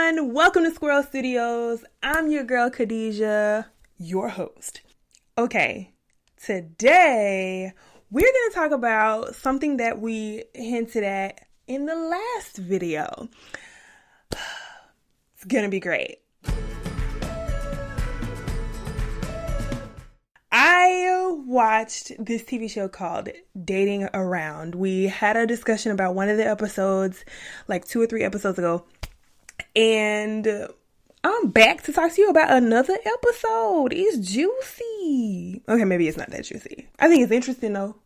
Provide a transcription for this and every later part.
everyone, welcome to Squirrel Studios. I'm your girl Khadijah, your host. Okay, today we're going to talk about something that we hinted at in the last video. It's going to be great. I watched this TV show called Dating Around. We had a discussion about one of the episodes like 2 or 3 episodes ago. And I'm back to talk to you about another episode. It's juicy. Okay, maybe it's not that juicy. I think it's interesting though.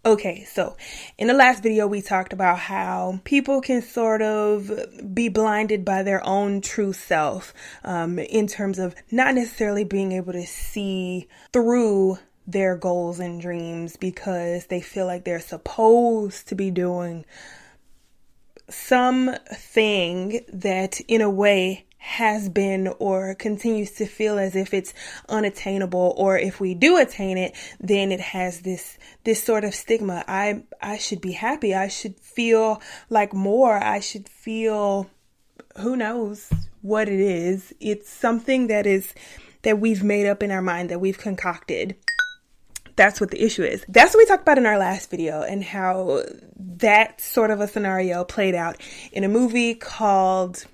Okay, so in the last video, we talked about how people can sort of be blinded by their own true self in terms of not necessarily being able to see through their goals and dreams because they feel like they're supposed to be doing something that in a way has been or continues to feel as if it's unattainable, or if we do attain it, then it has this sort of stigma. I should be happy. I should feel like more. I should feel, who knows what it is. It's something that we've made up in our mind, that we've concocted. That's what the issue is. That's what we talked about in our last video, and how that sort of a scenario played out in a movie called,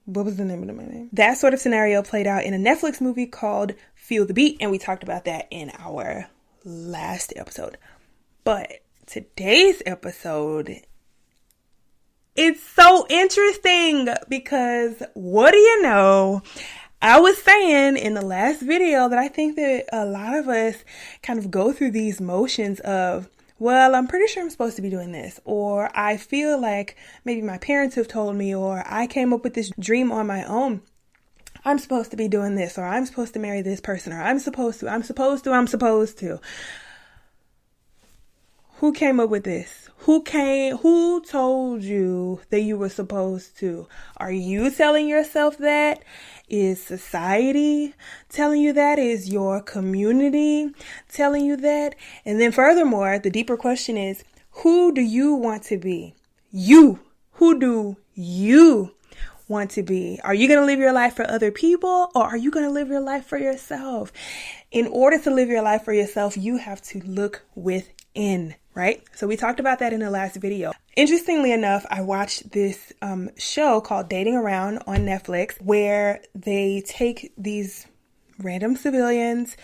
what was the name of the movie? That sort of scenario played out in a Netflix movie called Feel the Beat, and we talked about that in our last episode. But today's episode, it's so interesting because what do you know? I was saying in the last video that I think that a lot of us kind of go through these motions of, well, I'm pretty sure I'm supposed to be doing this, or I feel like maybe my parents have told me, or I came up with this dream on my own. I'm supposed to be doing this, or I'm supposed to marry this person, or I'm supposed to. Who came up with this? Who told you that you were supposed to? Are you telling yourself that? Is society telling you that? Is your community telling you that? And then furthermore, the deeper question is, who do you want to be? You. Who do you want to be? Are you going to live your life for other people, or are you going to live your life for yourself? In order to live your life for yourself, you have to look within, right? So we talked about that in the last video. Interestingly enough, I watched this show called Dating Around on Netflix, where they take these random civilians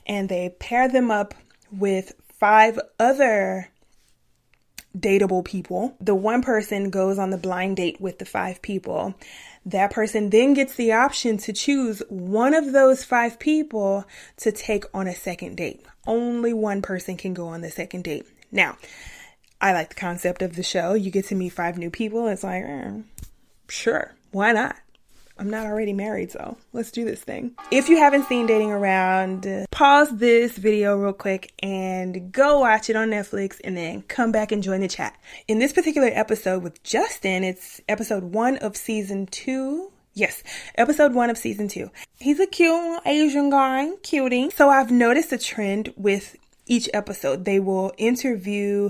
and they pair them up with 5 other dateable people. The one person goes on the blind date with the 5 people. That person then gets the option to choose one of those 5 people to take on a second date. Only one person can go on the second date. Now, I like the concept of the show. You get to meet 5 new people. It's like, sure, why not? I'm not already married, so let's do this thing. If you haven't seen Dating Around, pause this video real quick and go watch it on Netflix, and then come back and join the chat. In this particular episode with Justin, it's episode 1 of season 2. Yes, episode 1 of season 2. He's a cute Asian guy, cutie. So I've noticed a trend with each episode. They will interview,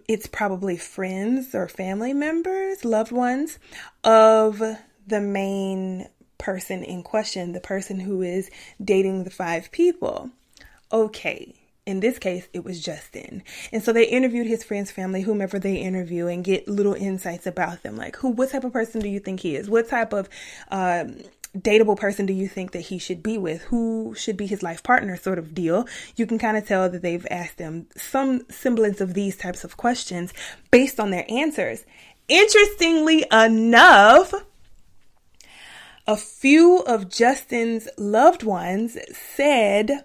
it's probably friends or family members, loved ones of the main person in question, the person who is dating the 5 people. Okay, in this case, it was Justin. And so they interviewed his friends, family, whomever they interview, and get little insights about them. Like, what type of person do you think he is? What type of dateable person do you think that he should be with? Who should be his life partner, sort of deal? You can kind of tell that they've asked them some semblance of these types of questions based on their answers. Interestingly enough, a few of Justin's loved ones said,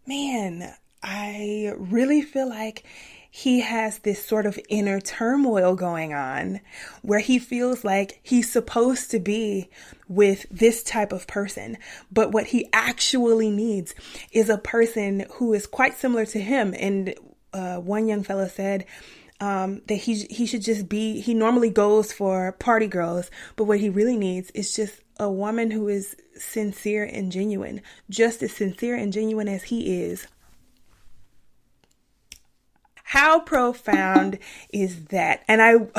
man, I really feel like he has this sort of inner turmoil going on where he feels like he's supposed to be with this type of person. But what he actually needs is a person who is quite similar to him. And one young fella said that he should just be, he normally goes for party girls, but what he really needs is just a woman who is sincere and genuine, just as sincere and genuine as he is. How profound is that? And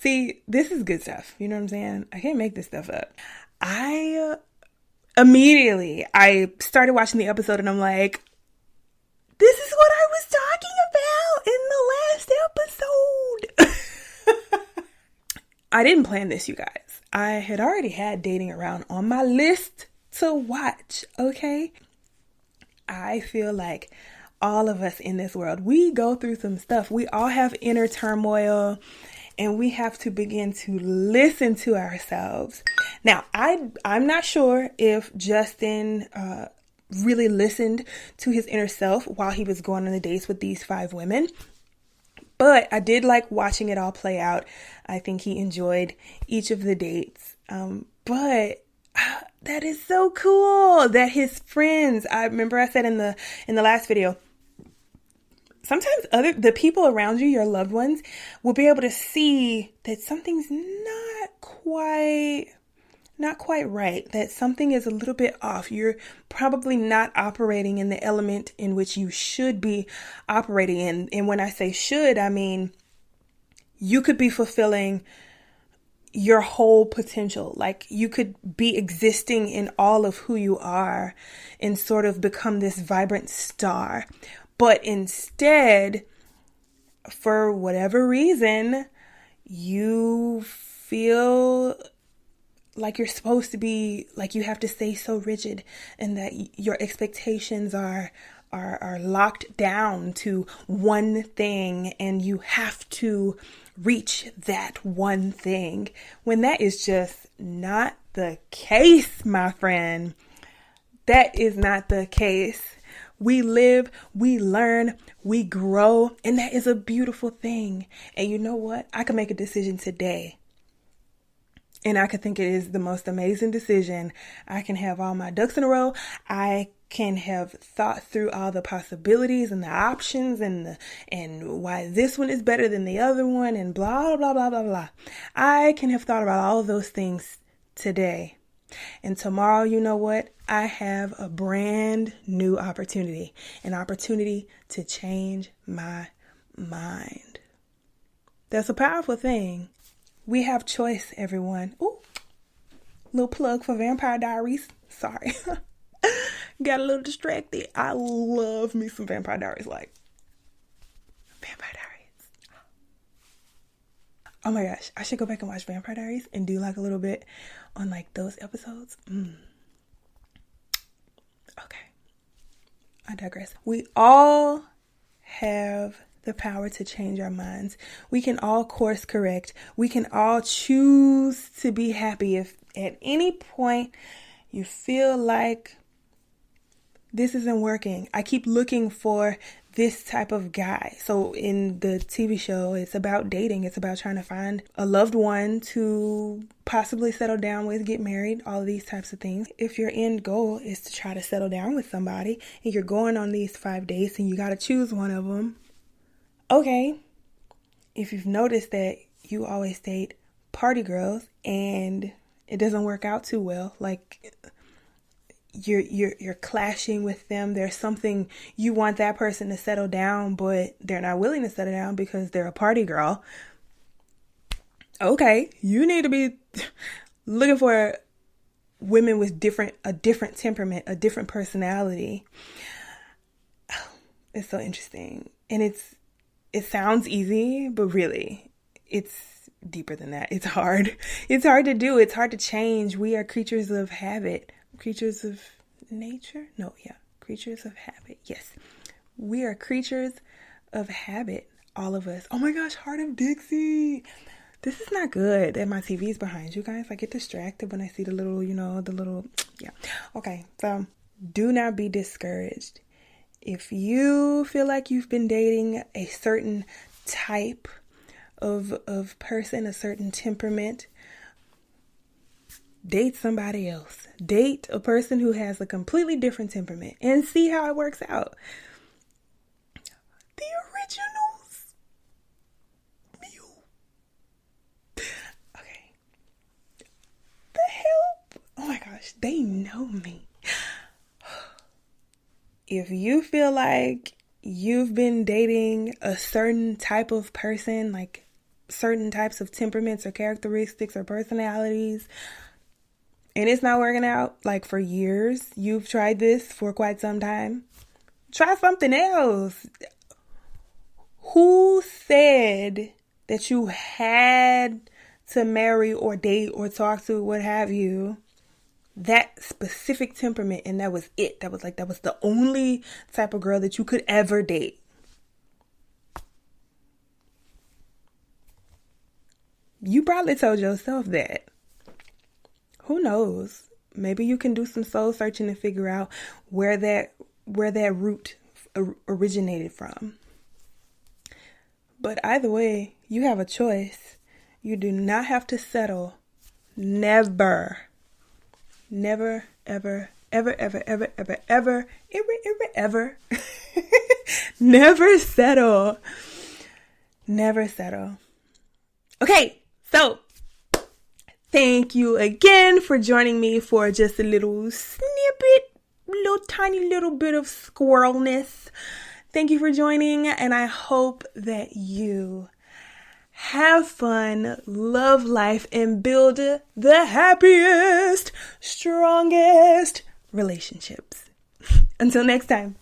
See, this is good stuff. You know what I'm saying? I can't make this stuff up. Immediately, I started watching the episode and I'm like, this is what I was talking about in the last episode. I didn't plan this, you guys. I had already had Dating Around on my list to watch, okay? I feel like all of us in this world, we go through some stuff. We all have inner turmoil, and we have to begin to listen to ourselves. Now, I'm not sure if Justin really listened to his inner self while he was going on the dates with these 5 women. But I did like watching it all play out. I think he enjoyed each of the dates. But that is so cool that his friends, I remember I said in the last video, sometimes the people around you, your loved ones, will be able to see that something's not quite right, that something is a little bit off. You're probably not operating in the element in which you should be operating in. And when I say should, I mean you could be fulfilling your whole potential. Like you could be existing in all of who you are and sort of become this vibrant star. But instead, for whatever reason, you feel like you're supposed to be, like you have to stay so rigid, and that your expectations are locked down to one thing, and you have to reach that one thing, when that is just not the case, my friend. That is not the case. We live, we learn, we grow, and that is a beautiful thing. And you know what? I can make a decision today, and I could think it is the most amazing decision. I can have all my ducks in a row. I can have thought through all the possibilities and the options and why this one is better than the other one and blah, blah, blah, blah, blah. I can have thought about all of those things today. And tomorrow, you know what? I have a brand new opportunity, an opportunity to change my mind. That's a powerful thing. We have choice, everyone. Ooh, little plug for Vampire Diaries. Sorry. Got a little distracted. I love me some Vampire Diaries. Like, Vampire Diaries. Oh my gosh. I should go back and watch Vampire Diaries and do like a little bit on like those episodes. Okay. I digress. We all have the power to change our minds. We can all course correct. We can all choose to be happy. If at any point you feel like this isn't working, I keep looking for this type of guy. So in the TV show, it's about dating. It's about trying to find a loved one to possibly settle down with, get married, all of these types of things. If your end goal is to try to settle down with somebody and you're going on these 5 dates and you got to choose one of them, okay, if you've noticed that you always date party girls and it doesn't work out too well, like you're clashing with them, there's something, you want that person to settle down, but they're not willing to settle down because they're a party girl. Okay, you need to be looking for women with a different temperament, a different personality. It's so interesting. And it sounds easy, but really, it's deeper than that. It's hard. It's hard to do. It's hard to change. We are creatures of habit. Creatures of nature? No, yeah. Creatures of habit. Yes. We are creatures of habit. All of us. Oh my gosh, Heart of Dixie. This is not good that my TV is behind you guys. I get distracted when I see the little, yeah. Okay, so do not be discouraged. If you feel like you've been dating a certain type of person, a certain temperament, date somebody else. Date a person who has a completely different temperament and see how it works out. The originals. Mew. Okay. The help. Oh my gosh, they know me. If you feel like you've been dating a certain type of person, like certain types of temperaments or characteristics or personalities, and it's not working out, like for years, you've tried this for quite some time, try something else. Who said that you had to marry or date or talk to, what have you, that specific temperament, and that was it? That was the only type of girl that you could ever date. You probably told yourself that. Who knows? Maybe you can do some soul searching and figure out where that root originated from. But either way, you have a choice. You do not have to settle. Never, ever, ever, ever, ever. Never settle. Never settle. Okay, so thank you again for joining me for just a little snippet, tiny little bit of squirrelness. Thank you for joining, and I hope that you have fun, love life, and build the happiest, strongest relationships. Until next time.